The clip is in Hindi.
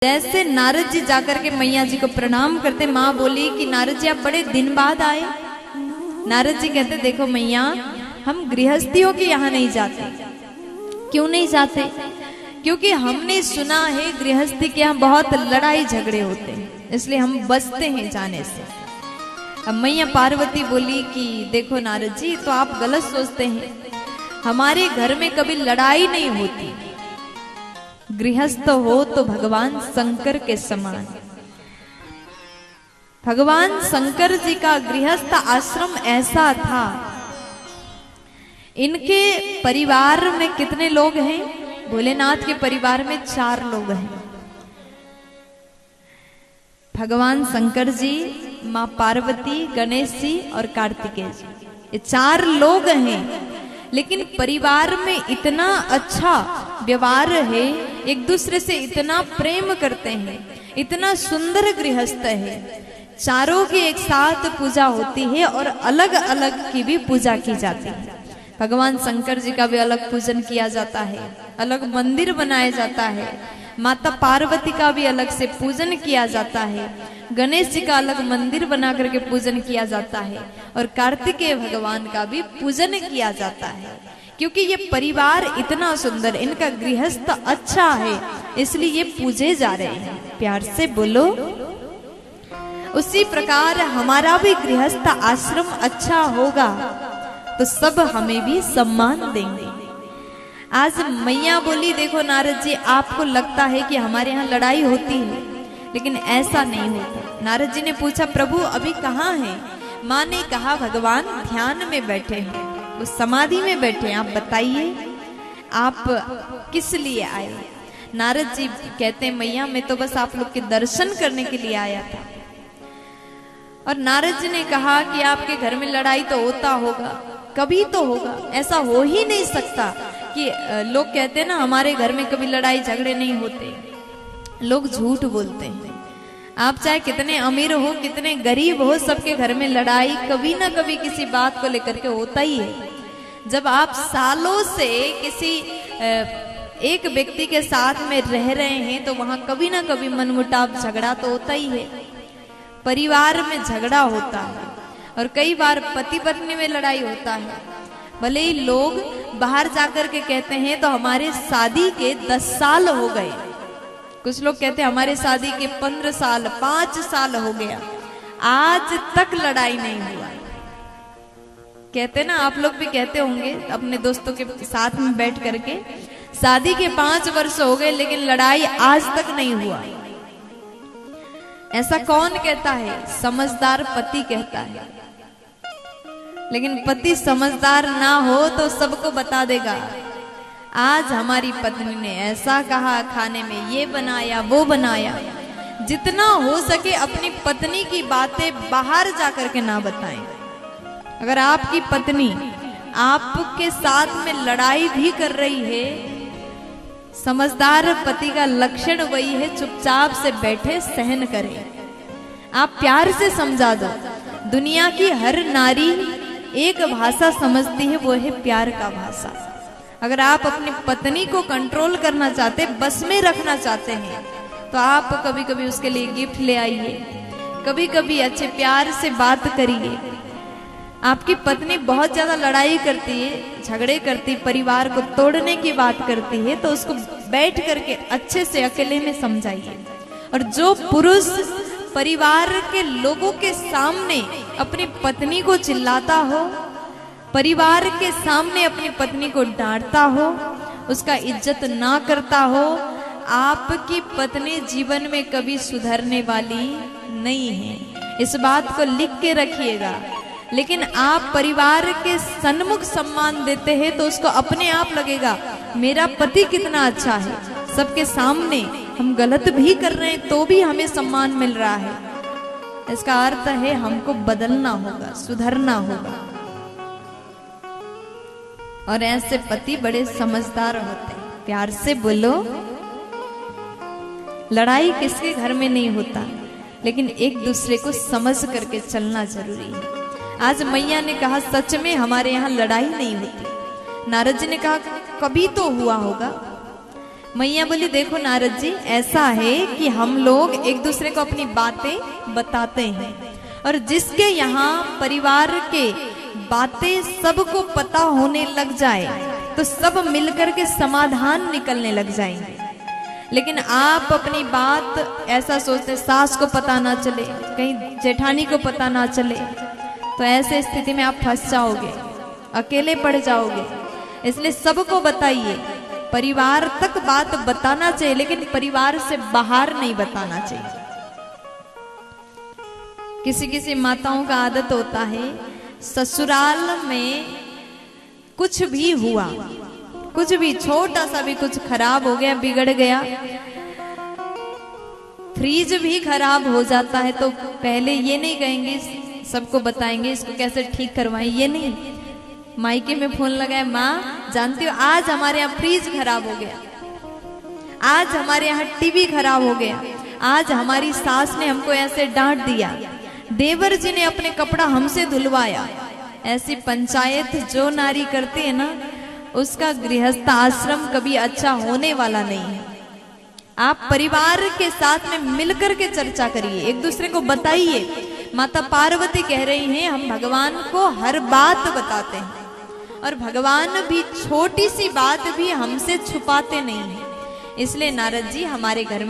जैसे नारद जी जाकर के मैया जी को प्रणाम करते, माँ बोली कि नारद जी आप बड़े दिन बाद आए। नारद जी कहते देखो मैया, हम गृहस्थियों के यहाँ नहीं जाते। क्यों नहीं जाते? क्योंकि हमने सुना है गृहस्थी के यहाँ बहुत लड़ाई झगड़े होते हैं, इसलिए हम बचते हैं जाने से। अब मैया पार्वती बोली कि देखो नारद जी, तो आप गलत सोचते हैं, हमारे घर में कभी लड़ाई नहीं होती। गृहस्थ हो तो भगवान शंकर के समान। भगवान शंकर जी का गृहस्थ आश्रम ऐसा था। इनके परिवार में कितने लोग हैं? भोलेनाथ के परिवार में 4 लोग हैं। भगवान शंकर जी, माँ पार्वती, गणेश जी और कार्तिकेय जी, ये 4 लोग हैं। लेकिन परिवार में इतना अच्छा व्यवहार है, एक दूसरे से इतना प्रेम करते हैं, इतना सुंदर गृहस्थ है। चारों की एक साथ पूजा होती है और अलग अलग की भी पूजा की जाती है। भगवान शंकर जी का भी अलग पूजन किया जाता है, अलग मंदिर बनाया जाता है। माता पार्वती का भी अलग से पूजन किया जाता है। गणेश जी का अलग मंदिर बना करके पूजन किया जाता है और कार्तिकेय भगवान का भी पूजन किया जाता है। क्योंकि ये परिवार इतना सुंदर, इनका गृहस्थ अच्छा है, इसलिए ये पूजे जा रहे हैं। प्यार से बोलो। उसी प्रकार हमारा भी गृहस्थ आश्रम अच्छा होगा तो सब हमें भी सम्मान देंगे। आज मैया बोली देखो नारद जी, आपको लगता है कि हमारे यहाँ लड़ाई होती है, लेकिन ऐसा नहीं होता। नारद जी ने पूछा प्रभु अभी कहाँ हैं? माँ ने कहा भगवान ध्यान में बैठे हैं, वो समाधि में बैठे हैं। आप बताइए आप किस लिए आए? नारद जी कहते हैं मैया मैं तो बस आप लोग के दर्शन करने के लिए आया था। और नारद जी ने कहा कि आपके घर में लड़ाई तो होता होगा, कभी तो होगा, ऐसा हो ही नहीं सकता कि लोग कहते हैं ना हमारे घर में कभी लड़ाई झगड़े नहीं होते। लोग झूठ बोलते हैं। आप चाहे कितने अमीर हो, कितने गरीब हो, सबके घर में लड़ाई कभी ना कभी किसी बात को लेकर के होता ही है। जब आप सालों से किसी एक व्यक्ति के साथ में रह रहे हैं तो वहां कभी ना कभी मनमुटाव झगड़ा तो होता ही है। परिवार में झगड़ा होता है और कई बार पति पत्नी में लड़ाई होता है। भले ही लोग बाहर जाकर के कहते हैं तो हमारे शादी के 10 साल हो गए, कुछ लोग कहते हैं हमारे शादी के 15 साल 5 साल हो गया, आज तक लड़ाई नहीं हुआ। कहते ना, आप लोग भी कहते होंगे अपने दोस्तों के साथ में बैठ करके, शादी के 5 वर्ष हो गए लेकिन लड़ाई आज तक नहीं हुआ। ऐसा कौन कहता है? समझदार पति कहता है। लेकिन पति समझदार ना हो तो सबको बता देगा, आज हमारी पत्नी ने ऐसा कहा, खाने में ये बनाया वो बनाया। जितना हो सके अपनी पत्नी की बातें बाहर जाकर के ना बताएं। अगर आपकी पत्नी आपके साथ में लड़ाई भी कर रही है, समझदार पति का लक्षण वही है, चुपचाप से बैठे सहन करें। आप प्यार से समझा दो। दुनिया की हर नारी एक भाषा समझती है, वो है प्यार का भाषा। अगर आप अपनी पत्नी को कंट्रोल करना चाहते, बस में रखना चाहते हैं, तो आप कभी कभी उसके लिए गिफ्ट ले आइए, कभी कभी अच्छे प्यार से बात करिए। आपकी पत्नी बहुत ज्यादा लड़ाई करती है, झगड़े करती, परिवार को तोड़ने की बात करती है, तो उसको बैठ करके अच्छे से अकेले में समझाइए। और जो पुरुष परिवार के लोगों के सामने अपनी पत्नी को चिल्लाता हो, परिवार के सामने अपनी पत्नी को डांटता हो, उसका इज्जत ना करता हो, आपकी पत्नी जीवन में कभी सुधरने वाली नहीं है। इस बात को लिख के रखिएगा। लेकिन आप परिवार के सन्मुख सम्मान देते हैं तो उसको अपने आप लगेगा मेरा पति कितना अच्छा है, सबके सामने हम गलत भी कर रहे हैं तो भी हमें सम्मान मिल रहा है। इसका अर्थ है हमको बदलना होगा, सुधरना होगा। और ऐसे पति बड़े समझदार होते हैं। प्यार से बोलो। लड़ाई किसके घर में नहीं होता, लेकिन एक दूसरे को समझ करके चलना जरूरी है। आज मैया ने कहा सच में हमारे यहाँ लड़ाई नहीं होती। नारद जी ने कहा कभी तो हुआ होगा, मैया बोली देखो नारद जी, ऐसा है कि हम लोग एक दूसरे को अपनी बातें बताते हैं, और जिसके यहाँ परिवार के बातें सबको पता होने लग जाए तो सब मिलकर के समाधान निकलने लग जाएंगे। लेकिन आप अपनी बात ऐसा सोचते सास को पता ना चले, कहीं जेठानी को पता ना चले, तो ऐसे स्थिति में आप फंस जाओगे, अकेले पड़ जाओगे। इसलिए सबको बताइए, परिवार तक बात बताना चाहिए, लेकिन परिवार से बाहर नहीं बताना चाहिए। किसी किसी माताओं का आदत होता है, ससुराल में कुछ भी हुआ, कुछ भी छोटा सा भी कुछ खराब हो गया, बिगड़ गया, फ्रिज भी खराब हो जाता है, तो पहले ये नहीं कहेंगे सबको बताएंगे इसको कैसे ठीक करवाएं, ये नहीं। मायके में फोन लगाए, माँ जानती हो आज हमारे यहाँ फ्रिज खराब हो गया, आज हमारे यहाँ टीवी खराब हो गया, आज हमारी सास ने हमको ऐसे डांट दिया, देवर जी ने अपने कपड़ा हमसे धुलवाया। ऐसी पंचायत जो नारी करती है ना, उसका गृहस्थ आश्रम कभी अच्छा होने वाला नहीं है। आप परिवार के साथ में मिलकर के चर्चा करिए, एक दूसरे को बताइए। माता पार्वती कह रही हैं हम भगवान को हर बात बताते हैं, और भगवान भी छोटी सी बात भी हमसे छुपाते नहीं है। इसलिए नारद जी हमारे घर में